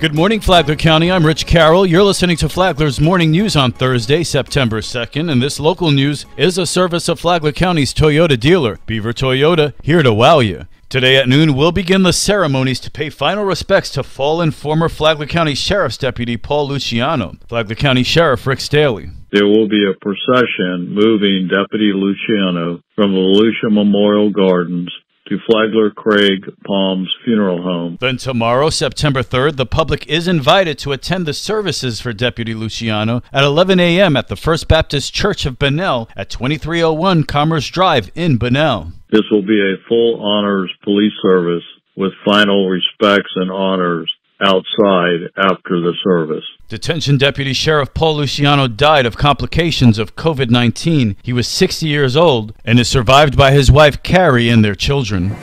Good morning, Flagler County. I'm Rich Carroll. You're listening to Flagler's Morning News on Thursday, September 2nd, and this local news is a service of Flagler County's Toyota dealer, Beaver Toyota, here to wow you. Today at noon, we'll begin the ceremonies to pay final respects to fallen former Flagler County Sheriff's Deputy Paul Luciano. Flagler County Sheriff Rick Staley. There will be a procession moving Deputy Luciano from the Lucia Memorial Gardens to Flagler Craig Palms Funeral Home. Then tomorrow, September 3rd, the public is invited to attend the services for Deputy Luciano at 11 a.m. at the First Baptist Church of Bunnell at 2301 Commerce Drive in Bunnell. This will be a full honors police service with final respects and honors outside after the service. Detention Deputy Sheriff Paul Luciano died of complications of COVID-19. He was 60 years old and is survived by his wife Carrie and their children.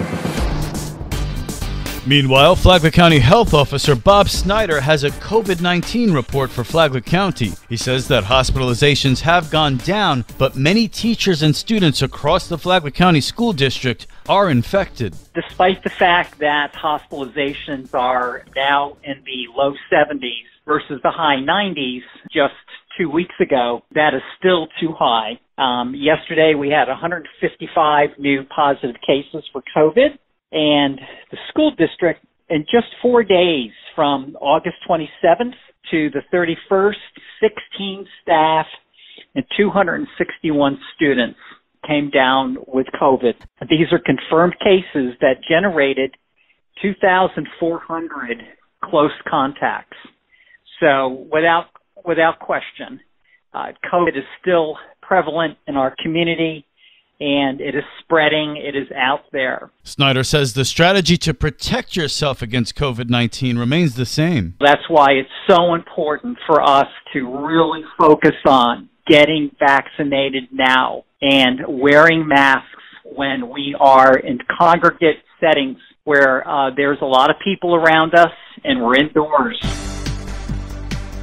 Meanwhile, Flagler County Health Officer Bob Snyder has a COVID-19 report for Flagler County. He says that hospitalizations have gone down, but many teachers and students across the Flagler County School District are infected. Despite the fact that hospitalizations are now in the low 70s versus the high 90s just 2 weeks ago, that is still too high. Yesterday we had 155 new positive cases for COVID. And the school district, in just 4 days, from August 27th to the 31st, 16 staff and 261 students came down with COVID. These are confirmed cases that generated 2,400 close contacts. So without question, COVID is still prevalent in our community. And it is spreading. It is out there. Snyder says the strategy to protect yourself against COVID-19 remains the same. That's why it's so important for us to really focus on getting vaccinated now and wearing masks when we are in congregate settings where there's a lot of people around us and we're indoors.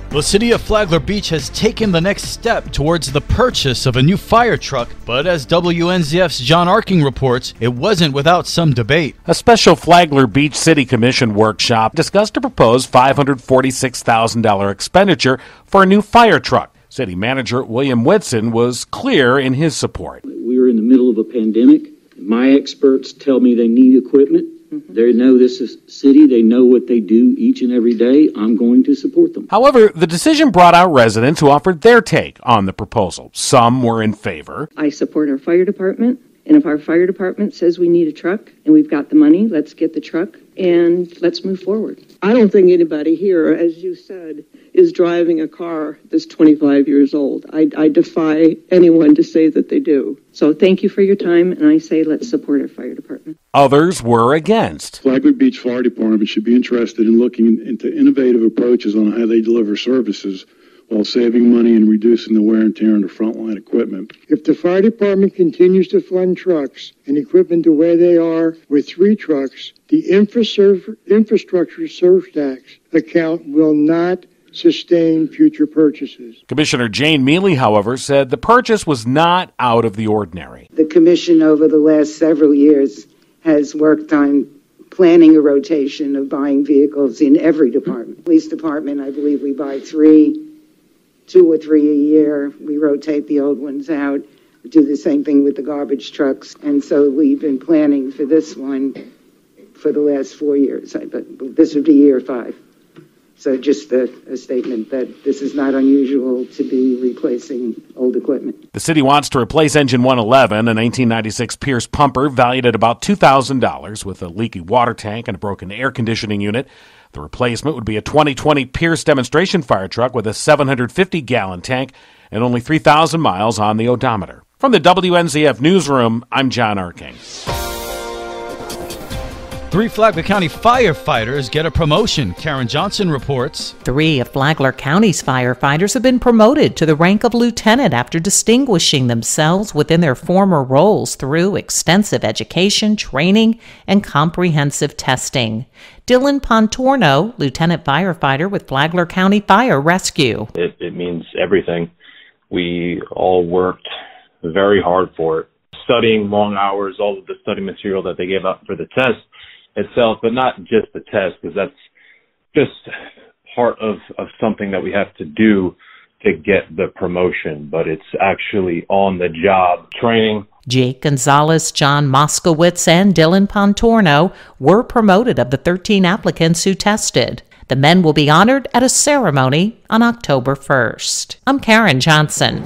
The city of Flagler Beach has taken the next step towards the purchase of a new fire truck, but as WNZF's John Arking reports, it wasn't without some debate. A special Flagler Beach City Commission workshop discussed a proposed $546,000 expenditure for a new fire truck. City Manager William Whitson was clear in his support. We are in the middle of a pandemic. My experts tell me they need equipment. They know this is city. They know what they do each and every day. I'm going to support them. However, the decision brought out residents who offered their take on the proposal. Some were in favor. I support our fire department, and if our fire department says we need a truck and we've got the money, let's get the truck and let's move forward. I don't think anybody here, as you said, is driving a car that's 25 years old. I defy anyone to say that they do. So thank you for your time, and I say let's support our fire department. Others were against. Flagler Beach Fire Department should be interested in looking into innovative approaches on how they deliver services while saving money and reducing the wear and tear on the frontline equipment. If the fire department continues to fund trucks and equipment the way they are with 3 trucks, the infrastructure surge tax account will not sustain future purchases. Commissioner Jane Mealy, however, said the purchase was not out of the ordinary. The commission over the last several years has worked on planning a rotation of buying vehicles in every department. Police department, I believe we buy 2 or 3 a year. We rotate the old ones out. We do the same thing with the garbage trucks. And so we've been planning for this one for the last 4 years. But this would be year 5. So just a statement that this is not unusual to be replacing old equipment. The city wants to replace engine 111, a 1996 Pierce pumper valued at about $2,000 with a leaky water tank and a broken air conditioning unit. The replacement would be a 2020 Pierce demonstration fire truck with a 750-gallon tank and only 3,000 miles on the odometer. From the WNZF Newsroom, I'm John Arking. 3 Flagler County firefighters get a promotion. Karen Johnson reports. 3 of Flagler County's firefighters have been promoted to the rank of lieutenant after distinguishing themselves within their former roles through extensive education, training, and comprehensive testing. Dylan Pontorno, lieutenant firefighter with Flagler County Fire Rescue. It means everything. We all worked very hard for it, studying long hours, all of the study material that they gave out for the test itself, but not just the test, because that's just part of something that we have to do to get the promotion, but it's actually on the job training. Jake Gonzalez, John Moskowitz, and Dylan Pontorno were promoted of the 13 applicants who tested. The men will be honored at a ceremony on October 1st. I'm Karen Johnson.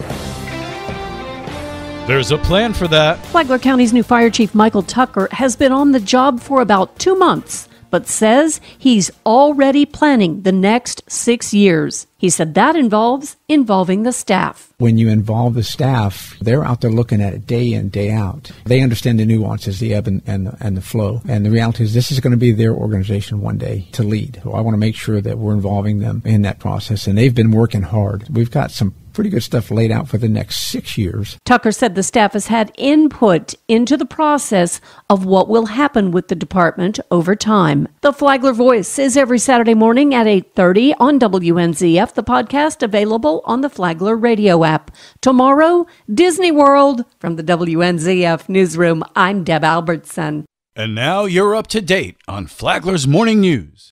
There's a plan for that. Flagler County's new Fire Chief Michael Tucker has been on the job for about 2 months, but says he's already planning the next 6 years. He said that involving the staff. When you involve the staff, they're out there looking at it day in, day out. They understand the nuances, the ebb and the flow. And the reality is this is going to be their organization one day to lead. So I want to make sure that we're involving them in that process. And they've been working hard. We've got some pretty good stuff laid out for the next 6 years. Tucker said the staff has had input into the process of what will happen with the department over time. The Flagler Voice is every Saturday morning at 8:30 on WNZF, the podcast available on the Flagler radio app. Tomorrow, Disney World. From the WNZF newsroom, I'm Deb Albertson. And now you're up to date on Flagler's Morning News.